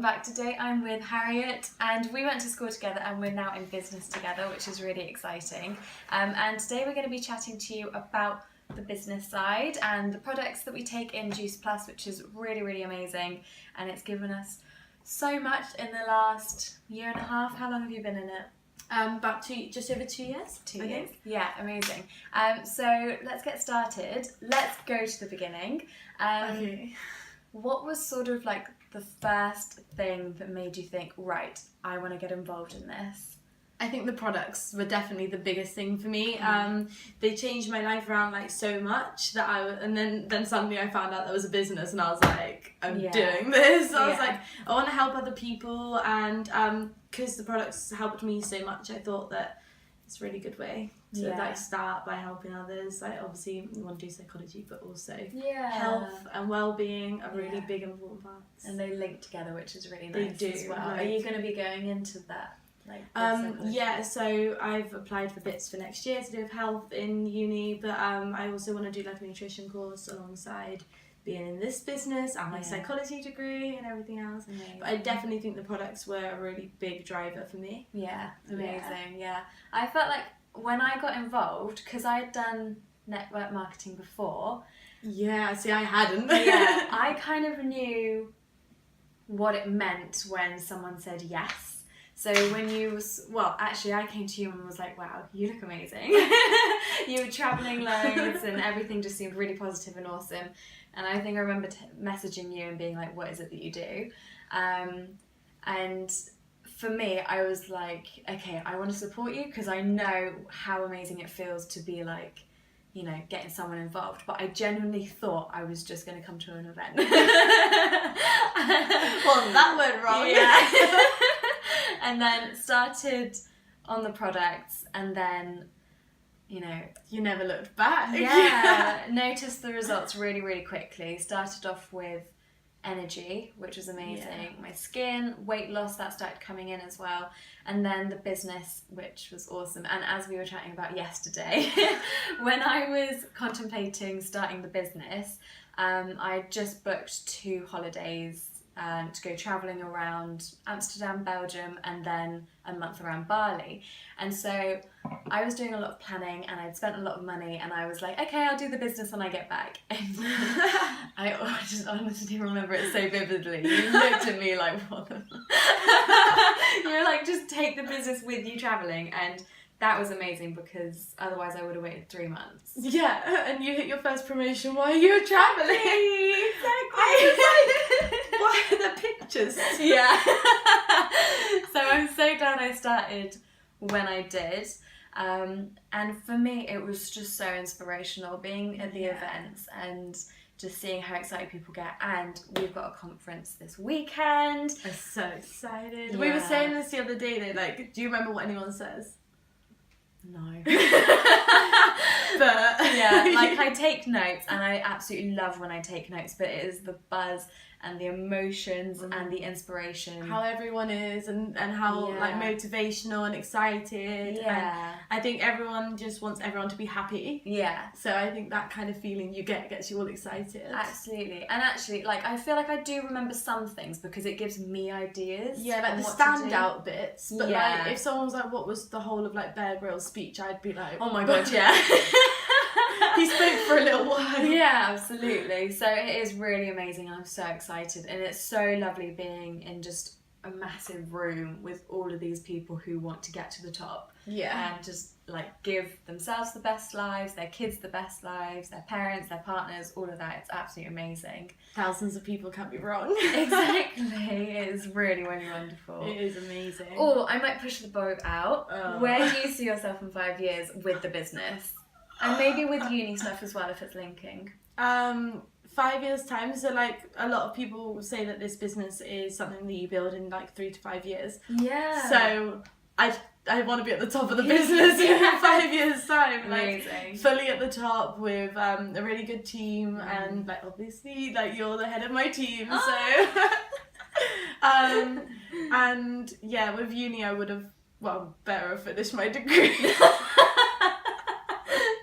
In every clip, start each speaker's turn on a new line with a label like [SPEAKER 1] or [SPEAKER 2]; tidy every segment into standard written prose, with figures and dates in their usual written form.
[SPEAKER 1] back. Today I'm with Harriet and we went to school together and we're now in business together, which is really exciting. And today we're going to be chatting to you about the business side and the products that we take in Juice Plus, which is really, really amazing. And it's given us so much in the last year and a half. How long have you been in it?
[SPEAKER 2] Just over 2 years.
[SPEAKER 1] 2 years. Yeah, amazing. So let's get started. Let's go to the beginning.
[SPEAKER 2] Okay.
[SPEAKER 1] What was sort of like the first thing that made you think, right, I want to get involved in this?
[SPEAKER 2] I think the products were definitely the biggest thing for me. They changed my life around like so much that and then suddenly I found out there was a business and I was like, I'm doing this. I was like, I want to help other people, and because the products helped me so much, I thought that it's a really good way to like start by helping others. Like obviously we want to do psychology, but also health and well-being are really big important parts.
[SPEAKER 1] And they link together, which is really nice.
[SPEAKER 2] They do
[SPEAKER 1] as well.
[SPEAKER 2] like,
[SPEAKER 1] are you going to be going into that?
[SPEAKER 2] So I've applied for bits for next year to do with health in uni, but I also want to do like a nutrition course alongside being in this business and my psychology degree and everything else. Amazing. But I definitely think the products were a really big driver for me.
[SPEAKER 1] Yeah, amazing. Yeah, I felt like when I got involved, because I had done network marketing before.
[SPEAKER 2] Yeah, see, I hadn't.
[SPEAKER 1] Yeah, I kind of knew what it meant when someone said yes. So when actually I came to you and was like, wow, you look amazing. You were travelling loads and everything just seemed really positive and awesome. And I think I remember messaging you and being like, what is it that you do? And for me, I was like, okay, I want to support you because I know how amazing it feels to be like, you know, getting someone involved. But I genuinely thought I was just going to come to an event. Well,
[SPEAKER 2] that went wrong.
[SPEAKER 1] Yeah. And then started on the products, and then, you know,
[SPEAKER 2] you never looked back.
[SPEAKER 1] Yeah, noticed the results really, really quickly. Started off with energy, which was amazing. Yeah. My skin, weight loss, that started coming in as well. And then the business, which was awesome. And as we were chatting about yesterday, when I was contemplating starting the business, I just booked 2 holidays to go travelling around Amsterdam, Belgium, and then a month around Bali. And so I was doing a lot of planning and I'd spent a lot of money, and I was like, okay, I'll do the business when I get back. And I just honestly remember it so vividly. You looked at me like, what the You were like, just take the business with you travelling. And that was amazing because otherwise I would have waited 3 months.
[SPEAKER 2] Yeah, and you hit your first promotion while you were travelling.
[SPEAKER 1] Exactly.
[SPEAKER 2] I was like, why are the pictures?
[SPEAKER 1] Yeah. So I'm so glad I started when I did. And for me, it was just so inspirational being at the events and just seeing how excited people get. And we've got a conference this weekend.
[SPEAKER 2] I'm so excited.
[SPEAKER 1] Yeah.
[SPEAKER 2] We were saying this the other day, though, like, do you remember what anyone says?
[SPEAKER 1] No.
[SPEAKER 2] But
[SPEAKER 1] yeah, like I take notes and I absolutely love when I take notes, but it is the buzz and the emotions and the inspiration.
[SPEAKER 2] How everyone is and how like motivational and excited.
[SPEAKER 1] Yeah.
[SPEAKER 2] And I think everyone just wants everyone to be happy.
[SPEAKER 1] Yeah.
[SPEAKER 2] So I think that kind of feeling you get gets you all excited.
[SPEAKER 1] Absolutely. And actually, like, I feel like I do remember some things because it gives me ideas.
[SPEAKER 2] Yeah, like the standout bits. But like if someone was like, what was the whole of like Bear Grylls' speech, I'd be like,
[SPEAKER 1] oh my god, yeah.
[SPEAKER 2] He spoke for a little while.
[SPEAKER 1] Yeah, absolutely. So it is really amazing. I'm so excited. And it's so lovely being in just a massive room with all of these people who want to get to the top.
[SPEAKER 2] Yeah.
[SPEAKER 1] And just like give themselves the best lives, their kids the best lives, their parents, their partners, all of that. It's absolutely amazing.
[SPEAKER 2] Thousands of people can't be wrong.
[SPEAKER 1] Exactly. It is really, really wonderful.
[SPEAKER 2] It is amazing.
[SPEAKER 1] Oh, I might push the boat out. Oh. Where do you see yourself in 5 years with the business? And maybe with uni stuff as well, if it's linking.
[SPEAKER 2] 5 years time. So like a lot of people say that this business is something that you build in like 3 to 5 years.
[SPEAKER 1] Yeah.
[SPEAKER 2] So I want to be at the top of the business in 5 years time.
[SPEAKER 1] Amazing.
[SPEAKER 2] Like fully at the top with a really good team and like obviously like you're the head of my team. Oh. So and yeah, with uni I would have better have finished my degree.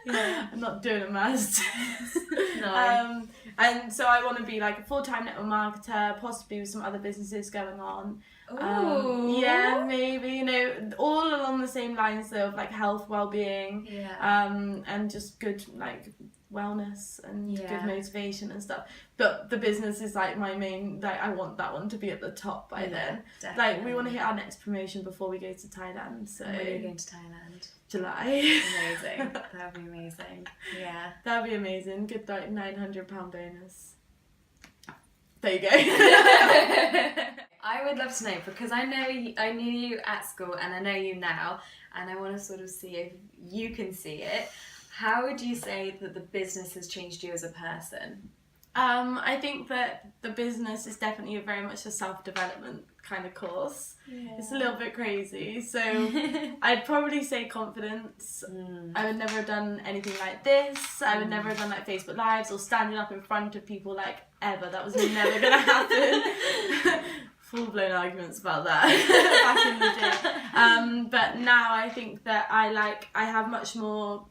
[SPEAKER 1] Yeah.
[SPEAKER 2] I'm not doing a master's.
[SPEAKER 1] No.
[SPEAKER 2] And so I want to be like a full-time network marketer, possibly with some other businesses going on.
[SPEAKER 1] Ooh.
[SPEAKER 2] Yeah, maybe, you know, all along the same lines of like health, well-being, and just good like wellness and good motivation and stuff. But the business is like my main, like I want that one to be at the top by then.
[SPEAKER 1] Definitely.
[SPEAKER 2] Like we want to hit our next promotion before we go to Thailand. So
[SPEAKER 1] when are you going to Thailand?
[SPEAKER 2] July.
[SPEAKER 1] Amazing. That would be amazing. Yeah.
[SPEAKER 2] That would be amazing. Good like £900 bonus. There you go.
[SPEAKER 1] I would love to know, because I knew you at school and I know you now, and I want to sort of see if you can see it. How would you say that the business has changed you as a person?
[SPEAKER 2] I think that the business is definitely very much a self-development kind of course. Yeah. It's a little bit crazy. So I'd probably say confidence. I would never have done anything like this. I would never have done like Facebook Lives or standing up in front of people like ever. That was never going to happen. Full-blown arguments about that back in the day. But now I think that I have much more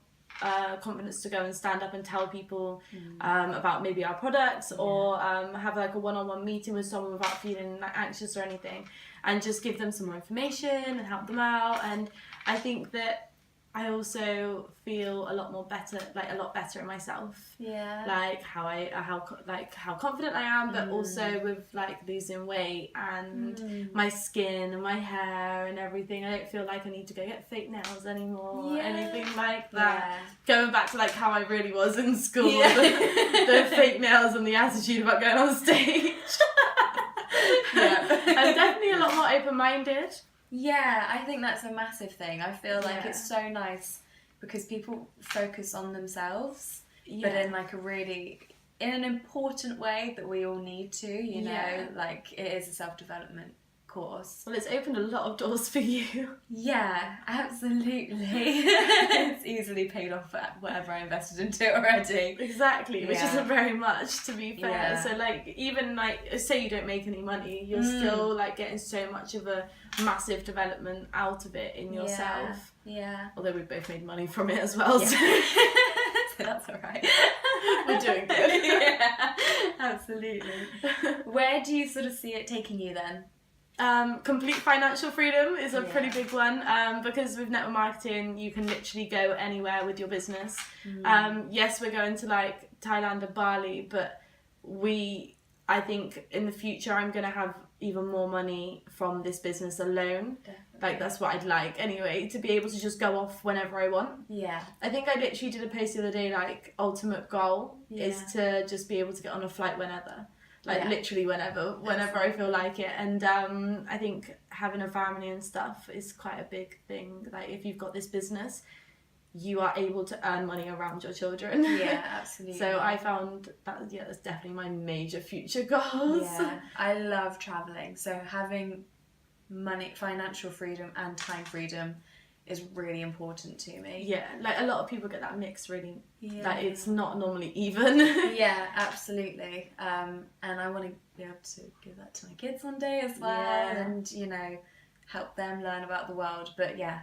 [SPEAKER 2] confidence to go and stand up and tell people about maybe our products, or have like a one-on-one meeting with someone without feeling like anxious or anything, and just give them some more information and help them out. And I think that I also feel a lot better in myself.
[SPEAKER 1] Yeah.
[SPEAKER 2] Like how confident I am, but also with like losing weight and my skin and my hair and everything. I don't feel like I need to go get fake nails anymore or anything like that. Yeah. Going back to like how I really was in school, the fake nails and the attitude about going on stage. I'm definitely a lot more open-minded.
[SPEAKER 1] Yeah, I think that's a massive thing. I feel like it's so nice because people focus on themselves, but in like in an important way that we all need to, you know, like it is a self-development course.
[SPEAKER 2] Well, it's opened a lot of doors for you.
[SPEAKER 1] Yeah, absolutely. It's easily paid off whatever I invested into it already.
[SPEAKER 2] Exactly, which isn't very much, to be fair. Yeah. So like, even like, say you don't make any money, you're still like getting so much of a massive development out of it in yourself.
[SPEAKER 1] Yeah.
[SPEAKER 2] Although we both made money from it as well. So,
[SPEAKER 1] so that's alright.
[SPEAKER 2] We're doing good.
[SPEAKER 1] Yeah, absolutely. Where do you sort of see it taking you then?
[SPEAKER 2] Complete financial freedom is a pretty big one, because with network marketing you can literally go anywhere with your business. Yes, we're going to like Thailand and Bali, but I think in the future I'm going to have even more money from this business alone. Definitely. Like that's what I'd like anyway, to be able to just go off whenever I want. Yeah. I think I literally did a post the other day, like ultimate goal is to just be able to get on a flight whenever. Like literally whenever I feel like it. And I think having a family and stuff is quite a big thing. Like if you've got this business, you are able to earn money around your children. Yeah, absolutely. So I found that that's definitely my major future goals.
[SPEAKER 1] Yeah, I love traveling. So having money, financial freedom and time freedom is really important to me.
[SPEAKER 2] Yeah, like a lot of people get that mix really. Yeah. Like it's not normally even.
[SPEAKER 1] Yeah, absolutely. And I want to be able to give that to my kids one day as well, and you know, help them learn about the world. But yeah,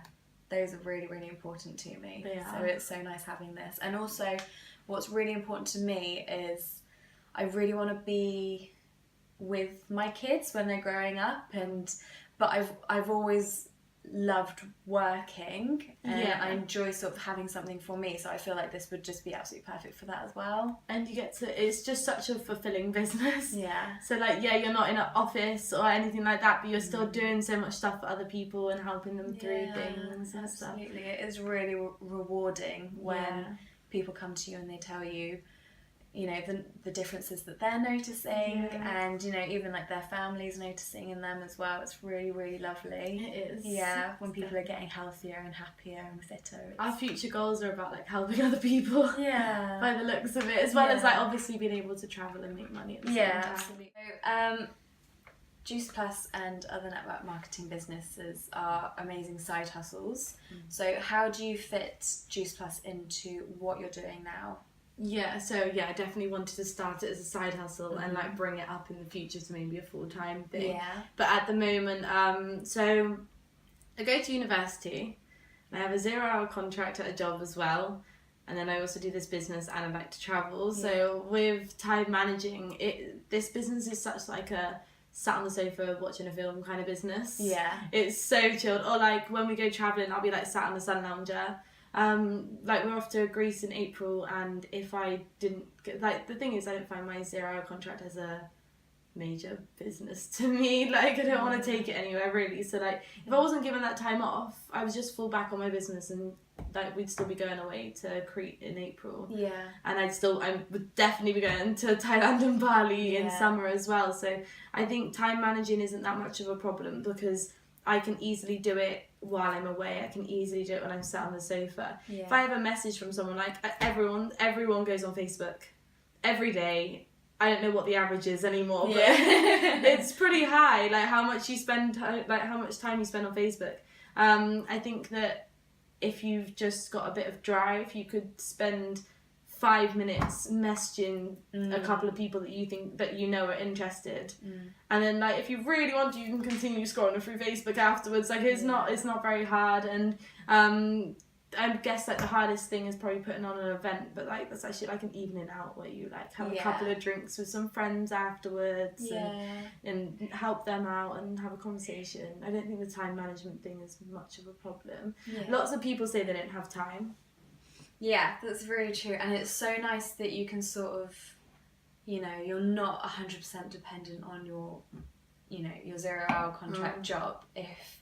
[SPEAKER 1] those are really, really important to me. So it's so nice having this. And also, what's really important to me is I really want to be with my kids when they're growing up, but I've always loved working, and I enjoy sort of having something for me, so I feel like this would just be absolutely perfect for that as well.
[SPEAKER 2] And you get to, it's just such a fulfilling business. Yeah. So like, you're not in an office or anything like that, but you're still doing so much stuff for other people and helping them through things and stuff.
[SPEAKER 1] Absolutely, it is really rewarding when people come to you and they tell you, you know, the differences that they're noticing, and you know, even like their families noticing in them as well. It's really, really lovely.
[SPEAKER 2] It is.
[SPEAKER 1] Yeah, when people are getting healthier and happier and fitter.
[SPEAKER 2] Our future goals are about like helping other people. Yeah. By the looks of it, as well as like obviously being able to travel and make money at the same time.
[SPEAKER 1] Absolutely. So, Juice Plus and other network marketing businesses are amazing side hustles. So how do you fit Juice Plus into what you're doing now?
[SPEAKER 2] Yeah, so I definitely wanted to start it as a side hustle and like bring it up in the future to maybe a full-time thing. Yeah. But at the moment, so I go to university, I have a 0-hour contract at a job as well, and then I also do this business and I like to travel. So with time managing this business is such like a sat on the sofa watching a film kind of business.
[SPEAKER 1] Yeah.
[SPEAKER 2] It's so chilled. Or like when we go travelling, I'll be like sat on the sun lounger. Like we're off to Greece in April, and if I didn't get, like, the thing is I don't find my 0-hour contract as a major business to me. Like I don't want to take it anywhere really. So like if I wasn't given that time off, I would just fall back on my business, and like we'd still be going away to Crete in April.
[SPEAKER 1] Yeah.
[SPEAKER 2] And I would definitely be going to Thailand and Bali in summer as well. So I think time managing isn't that much of a problem, because I can easily do it while I'm away. I can easily do it when I'm sat on the sofa.
[SPEAKER 1] Yeah.
[SPEAKER 2] If I have a message from someone, like everyone goes on Facebook every day. I don't know what the average is anymore, but it's pretty high. Like how much time you spend on Facebook. I think that if you've just got a bit of drive, you could spend 5 minutes messaging a couple of people that you think that you know are interested, and then like if you really want to, you can continue scrolling through Facebook afterwards. Like it's not very hard, and I guess like the hardest thing is probably putting on an event, but like that's actually like an evening out where you like have a couple of drinks with some friends afterwards and help them out and have a conversation. I don't think the time management thing is much of a problem. Lots of people say they don't have time.
[SPEAKER 1] Yeah, that's very true, and it's so nice that you can sort of, you know, you're not 100% dependent on your, you know, your 0-hour contract job. If,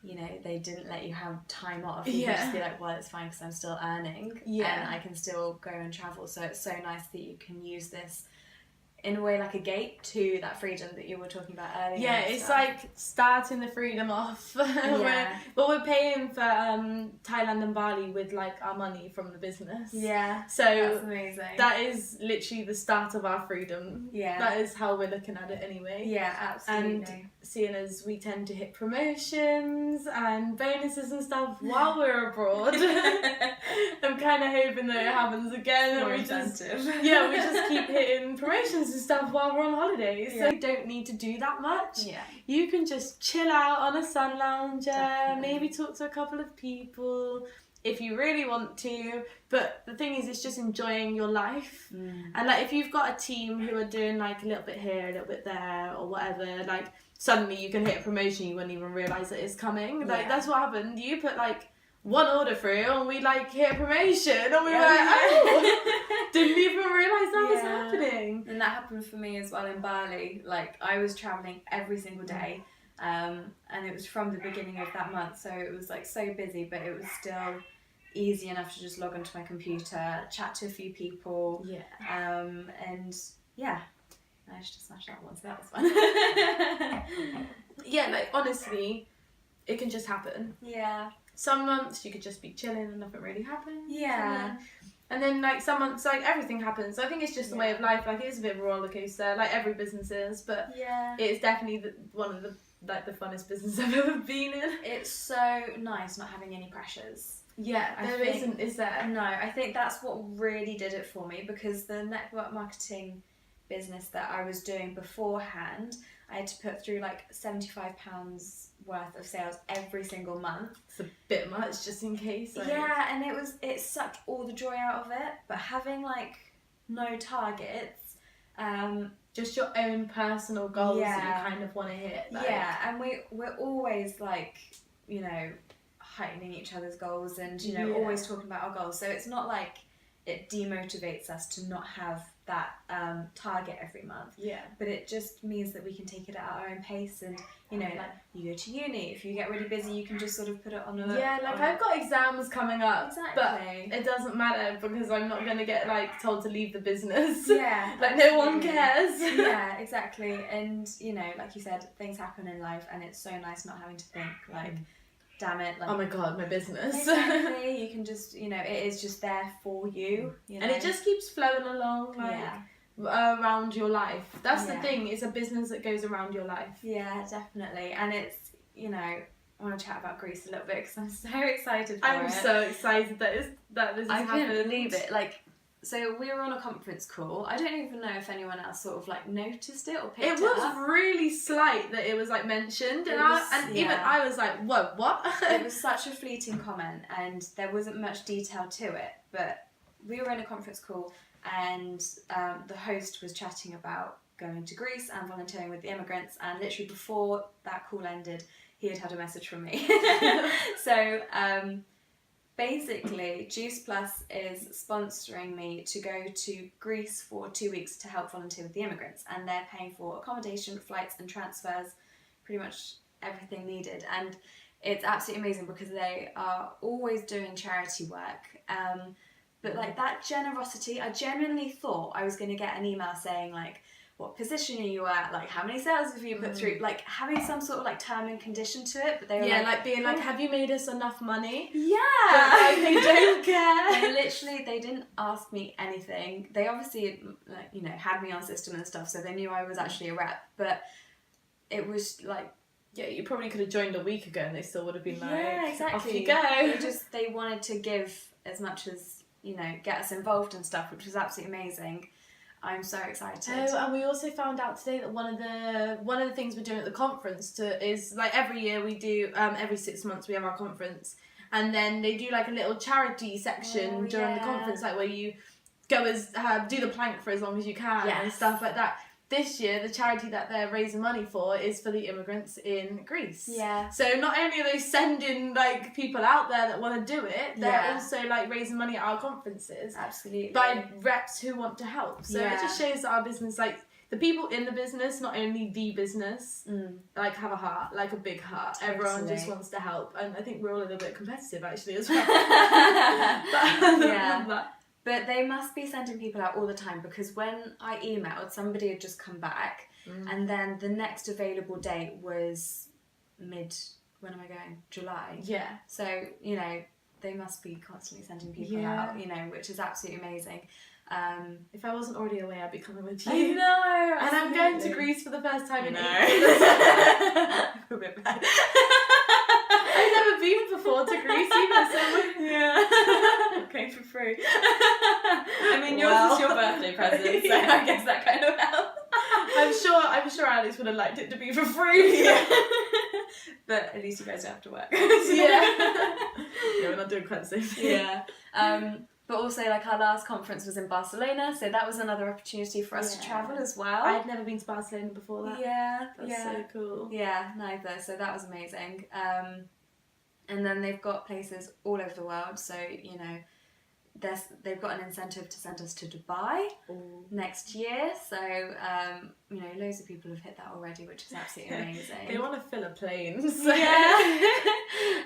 [SPEAKER 1] you know, they didn't let you have time off, you can just be like, well, it's fine because I'm still earning, and I can still go and travel. So it's so nice that you can use this in a way like a gate to that freedom that you were talking about earlier.
[SPEAKER 2] Yeah, it's like starting the freedom off. We're paying for Thailand and Bali with like our money from the business.
[SPEAKER 1] Yeah,
[SPEAKER 2] so
[SPEAKER 1] that's amazing.
[SPEAKER 2] That is literally the start of our freedom.
[SPEAKER 1] Yeah,
[SPEAKER 2] that is how we're looking at it anyway.
[SPEAKER 1] Yeah, absolutely.
[SPEAKER 2] And seeing as we tend to hit promotions and bonuses and stuff while we're abroad, I'm kind of hoping that it happens again.
[SPEAKER 1] More
[SPEAKER 2] and we
[SPEAKER 1] incentive.
[SPEAKER 2] we just keep hitting promotions and stuff while we're on holidays. So you don't need to do that much.
[SPEAKER 1] Yeah.
[SPEAKER 2] You can just chill out on a sun lounger,
[SPEAKER 1] Definitely.
[SPEAKER 2] maybe talk to a couple of people if you really want to. But the thing is, it's just enjoying your life. And like if you've got a team who are doing like a little bit here, a little bit there or whatever, like suddenly you can hit a promotion you wouldn't even realise that it's coming. Like that's what happened. You put like one order through and we like hit a promotion and we were like, oh, didn't even realise that was happening.
[SPEAKER 1] And that happened for me as well in Bali. Like I was travelling every single day, and it was from the beginning of that month, so it was like so busy, but it was still easy enough to just log onto my computer, chat to a few people, and I managed to smash that one, so that was fun.
[SPEAKER 2] Like honestly, it can just happen.
[SPEAKER 1] Yeah.
[SPEAKER 2] Some months you could just be chilling and nothing really happens.
[SPEAKER 1] Yeah.
[SPEAKER 2] And then like some months like everything happens. So I think it's just the way of life. Like it is a bit of a roller coaster, like every business is, but it's definitely one of the the funnest business I've ever been in.
[SPEAKER 1] It's so nice not having any pressures.
[SPEAKER 2] Yeah, there isn't, is there?
[SPEAKER 1] No, I think that's what really did it for me, because the network marketing business that I was doing beforehand, I had to put through like £75 worth of sales every single month.
[SPEAKER 2] It's a bit much, just in case. Like...
[SPEAKER 1] Yeah, and it sucked all the joy out of it. But having like no targets,
[SPEAKER 2] just your own personal goals that you kind of want to hit. Like...
[SPEAKER 1] Yeah, and we're always like, you know, heightening each other's goals and, you know, always talking about our goals. So it's not like it demotivates us to not have that target every month. Yeah. But it just means that we can take it at our own pace, and, you know, like you go to uni, if you get really busy, you can just sort of put it on a...
[SPEAKER 2] Yeah, like I've got exams coming up.
[SPEAKER 1] Exactly.
[SPEAKER 2] But it doesn't matter because I'm not going to get like told to leave the business.
[SPEAKER 1] Yeah.
[SPEAKER 2] Like no one cares.
[SPEAKER 1] Yeah, exactly. And, you know, like you said, things happen in life and it's so nice not having to think like... Damn it, like,
[SPEAKER 2] oh my god, my business.
[SPEAKER 1] Exactly. You can just, you know, it is just there for you, you know?
[SPEAKER 2] And it just keeps flowing along, like, around your life. That's the thing, it's a business that goes around your life.
[SPEAKER 1] Yeah, definitely. And it's, you know, I want to chat about Greece a little bit because I'm so excited for it.
[SPEAKER 2] I'm so excited that this has happened.
[SPEAKER 1] I couldn't believe it. Like, So we were on a conference call. I don't even know if anyone else sort of like noticed it or picked
[SPEAKER 2] It
[SPEAKER 1] it
[SPEAKER 2] was
[SPEAKER 1] up.
[SPEAKER 2] really slight that it was like mentioned, even I was like, whoa, what?
[SPEAKER 1] It was such a fleeting comment, and there wasn't much detail to it. But we were in a conference call, and the host was chatting about going to Greece and volunteering with the immigrants. And literally before that call ended, he had a message from me. So. Basically, Juice Plus is sponsoring me to go to Greece for 2 weeks to help volunteer with the immigrants, and they're paying for accommodation, flights and transfers, pretty much everything needed. And it's absolutely amazing because they are always doing charity work. But like that generosity, I genuinely thought I was going to get an email saying like, what position are you at? Like, how many sales have you put through? Like, having some sort of like term and condition to it. But they were
[SPEAKER 2] like being like, have you made us enough money?
[SPEAKER 1] Yeah.
[SPEAKER 2] But, like, they don't care.
[SPEAKER 1] They didn't ask me anything. They obviously, like, you know, had me on system and stuff, so they knew I was actually a rep. But it was like,
[SPEAKER 2] yeah, you probably could have joined a week ago and they still would have been like,
[SPEAKER 1] exactly.
[SPEAKER 2] Off you go.
[SPEAKER 1] They wanted to give as much as, you know, get us involved and stuff, which was absolutely amazing. I'm so excited.
[SPEAKER 2] Oh, and we also found out today that one of the things we're doing at the conference is like every year we do every 6 months we have our conference, and then they do like a little charity section during the conference, like where you go as do the plank for as long as you can and stuff like that. This year, the charity that they're raising money for is for the immigrants in Greece.
[SPEAKER 1] Yeah.
[SPEAKER 2] So not only are they sending like people out there that want to do it, they're also like raising money at our conferences.
[SPEAKER 1] Absolutely.
[SPEAKER 2] By reps who want to help. So it just shows that our business, like the people in the business, not only the business, like have a heart, like a big heart. Totally. Everyone just wants to help, and I think we're all a little bit competitive actually as well.
[SPEAKER 1] But they must be sending people out all the time, because when I emailed, somebody had just come back, and then the next available date was when am I going? July.
[SPEAKER 2] Yeah.
[SPEAKER 1] So, you know, they must be constantly sending people out, you know, which is absolutely amazing.
[SPEAKER 2] If I wasn't already away, I'd be coming with you.
[SPEAKER 1] I know.
[SPEAKER 2] And I'm going to Greece for the first time in 8 years.
[SPEAKER 1] I feel a bit bad.
[SPEAKER 2] I've never been before to Greece either, so
[SPEAKER 1] I'm going for free. I mean, yours is your birthday present, so I guess that kind of helps.
[SPEAKER 2] I'm sure Alex would have liked it to be for free.
[SPEAKER 1] But at least you guys don't have to work.
[SPEAKER 2] Yeah, we're not doing quite the same thing.
[SPEAKER 1] Yeah. But also, like, our last conference was in Barcelona, so that was another opportunity for us to travel as well.
[SPEAKER 2] I'd never been to Barcelona before that. That's so cool.
[SPEAKER 1] Yeah, neither. So that was amazing. And then they've got places all over the world, so, you know, they've got an incentive to send us to Dubai next year, so you know, loads of people have hit that already, which is absolutely amazing.
[SPEAKER 2] They want to fill a plane, so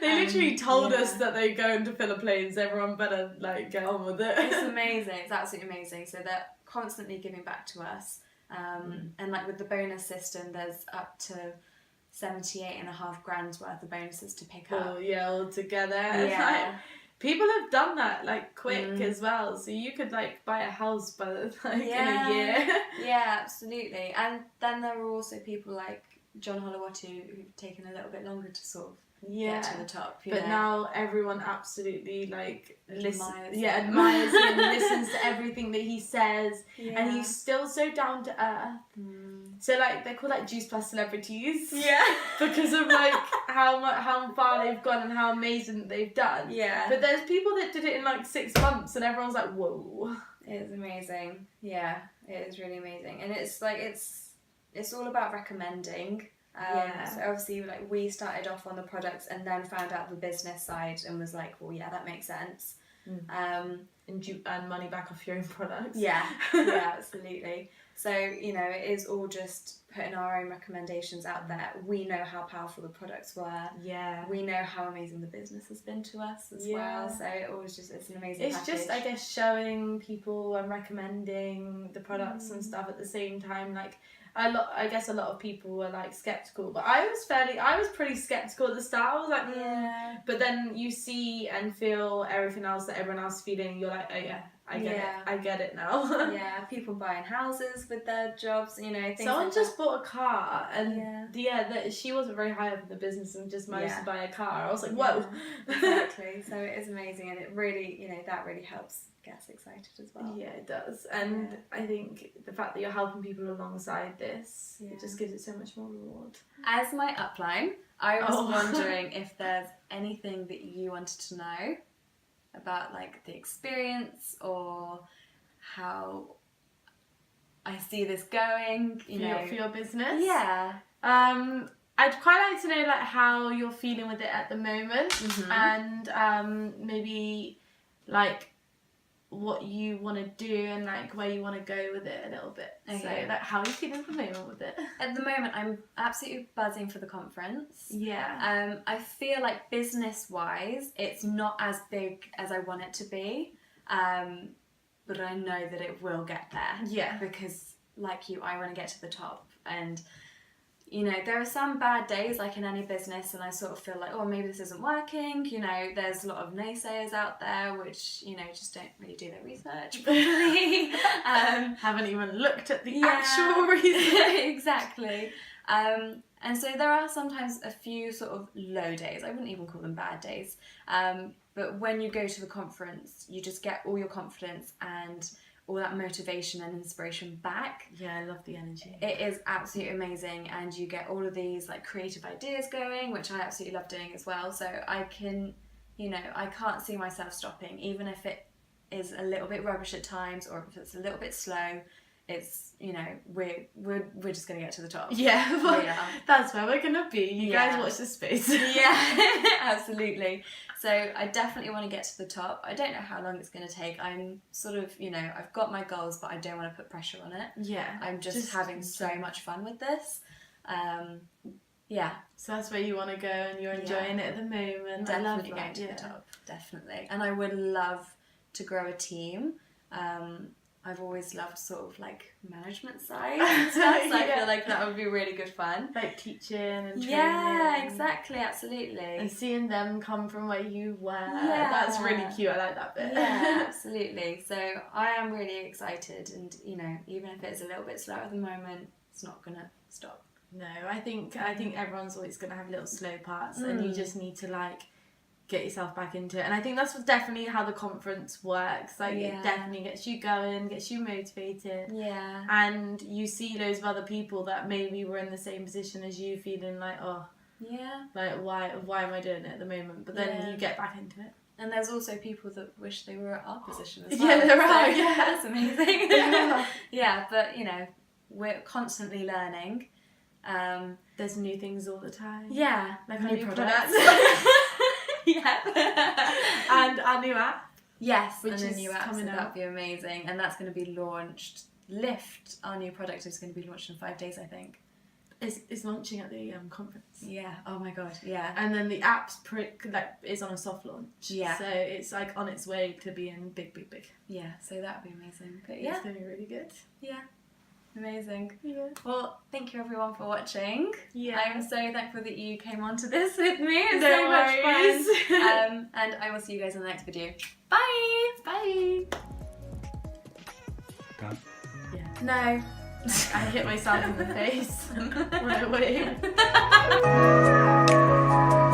[SPEAKER 2] they literally told us that they're going to fill a plane, so everyone better like get on with it.
[SPEAKER 1] It's amazing. It's absolutely amazing. So they're constantly giving back to us, and like with the bonus system, there's up to 78.5 grand worth of bonuses to pick up.
[SPEAKER 2] Oh yeah, all together. Yeah. People have done that like quick as well, so you could like buy a house by in a year.
[SPEAKER 1] Yeah, absolutely. And then there are also people like John Holowatu who've taken a little bit longer to sort of get to the top.
[SPEAKER 2] But now everyone absolutely like admires
[SPEAKER 1] him,
[SPEAKER 2] listens to everything that he says, and he's still so down to earth. So like they're called like Juice Plus celebrities, because of like how far they've gone and how amazing they've done. Yeah. But there's people that did it in like 6 months, and everyone's like, whoa.
[SPEAKER 1] It is amazing. Yeah, it is really amazing, and it's like it's all about recommending. So obviously, like, we started off on the products and then found out the business side and was like, well, yeah, that makes sense.
[SPEAKER 2] And you earn money back off your own products.
[SPEAKER 1] Yeah, absolutely. So, you know, it is all just putting our own recommendations out there. We know how powerful the products were. Yeah. We know how amazing the business has been to us as well. So it's an amazing package.
[SPEAKER 2] Just, I guess, showing people and recommending the products and stuff at the same time. Like, I guess a lot of people were like skeptical, but I was pretty skeptical at the start. I was like, but then you see and feel everything else that everyone else is feeling, and you're like, oh yeah, I get it now.
[SPEAKER 1] Yeah, people buying houses with their jobs, you know, things
[SPEAKER 2] Someone
[SPEAKER 1] like
[SPEAKER 2] just
[SPEAKER 1] that.
[SPEAKER 2] bought a car, and she wasn't very high up in the business and just managed to buy a car. I was like, whoa.
[SPEAKER 1] Exactly. So it is amazing, and it really, you know, that really helps get us excited as well.
[SPEAKER 2] Yeah, it does. And I think the fact that you're helping people alongside this, it just gives it so much more reward.
[SPEAKER 1] As my upline, I was wondering if there's anything that you wanted to know about, like, the experience or how I see this going,
[SPEAKER 2] for your business.
[SPEAKER 1] Yeah.
[SPEAKER 2] I'd quite like to know, like, how you're feeling with it at the moment, and maybe like what you want to do and like where you want to go with it a little bit. Okay. So, like, how are you feeling at the moment with it? At the moment,
[SPEAKER 1] I'm absolutely buzzing for the conference.
[SPEAKER 2] Yeah.
[SPEAKER 1] I feel like business-wise, it's not as big as I want it to be, but I know that it will get there.
[SPEAKER 2] Yeah.
[SPEAKER 1] Because, like you, I want to get to the top, and you know, there are some bad days, like in any business, and I sort of feel like, oh, maybe this isn't working. You know, there's a lot of naysayers out there which, you know, just don't really do their research properly.
[SPEAKER 2] Haven't even looked at the actual research.
[SPEAKER 1] Exactly. And so there are sometimes a few sort of low days. I wouldn't even call them bad days. But when you go to the conference, you just get all your confidence and all that motivation and inspiration back.
[SPEAKER 2] Yeah, I love the energy.
[SPEAKER 1] It is absolutely amazing, and you get all of these like creative ideas going, which I absolutely love doing as well. So I can, you know, I can't see myself stopping, even if it is a little bit rubbish at times, or if it's a little bit slow. It's, you know, we're just gonna get to the top.
[SPEAKER 2] Yeah, well, that's where we're gonna be. You guys watch this space.
[SPEAKER 1] Yeah, absolutely. So I definitely want to get to the top. I don't know how long it's gonna take. I'm sort of, you know, I've got my goals, but I don't want to put pressure on it.
[SPEAKER 2] Yeah.
[SPEAKER 1] I'm just having so much fun with this. Yeah.
[SPEAKER 2] So that's where you want to go, and you're enjoying it at the moment.
[SPEAKER 1] Definitely going to the top. Definitely. And I would love to grow a team. I've always loved sort of like management side and stuff, so I feel like that would be really good fun.
[SPEAKER 2] Like teaching and training.
[SPEAKER 1] Yeah, exactly, absolutely.
[SPEAKER 2] And seeing them come from where you were. Yeah. That's really cute, I like that bit.
[SPEAKER 1] Yeah, absolutely. So I am really excited, and you know, even if it's a little bit slow at the moment, it's not gonna stop.
[SPEAKER 2] No, I think everyone's always gonna have little slow parts, and you just need to like get yourself back into it. And I think that's definitely how the conference works. Like it definitely gets you going, gets you motivated.
[SPEAKER 1] Yeah.
[SPEAKER 2] And you see loads of other people that maybe were in the same position as you, feeling like, oh, like why am I doing it at the moment? But then you get back into it.
[SPEAKER 1] And there's also people that wish they were at our position as well.
[SPEAKER 2] Yeah, there are.
[SPEAKER 1] So, yeah, that's amazing. Yeah, but you know, we're constantly learning.
[SPEAKER 2] There's new things all the time.
[SPEAKER 1] Yeah,
[SPEAKER 2] like new products. And our new app.
[SPEAKER 1] Yes,
[SPEAKER 2] which
[SPEAKER 1] and
[SPEAKER 2] is
[SPEAKER 1] the new app,
[SPEAKER 2] coming
[SPEAKER 1] so
[SPEAKER 2] out.
[SPEAKER 1] that'll be amazing. And that's going to be launched. Lift, our new product, is going to be launched in 5 days, I think.
[SPEAKER 2] It's launching at the conference.
[SPEAKER 1] Yeah. Oh my god. Yeah.
[SPEAKER 2] And then the app's is on a soft launch.
[SPEAKER 1] Yeah.
[SPEAKER 2] So it's like on its way to being big.
[SPEAKER 1] Yeah. So that'll be amazing. But
[SPEAKER 2] it's going to be really good.
[SPEAKER 1] Yeah. Amazing.
[SPEAKER 2] Yeah.
[SPEAKER 1] Well, thank you everyone for watching.
[SPEAKER 2] Yeah.
[SPEAKER 1] I'm so thankful that you came on to this with me. It's
[SPEAKER 2] no
[SPEAKER 1] so
[SPEAKER 2] worries.
[SPEAKER 1] much fun. And I will see you guys in the next video. Bye.
[SPEAKER 2] Bye.
[SPEAKER 3] Cut.
[SPEAKER 2] Yeah.
[SPEAKER 1] No.
[SPEAKER 2] I hit myself in the face when I waved.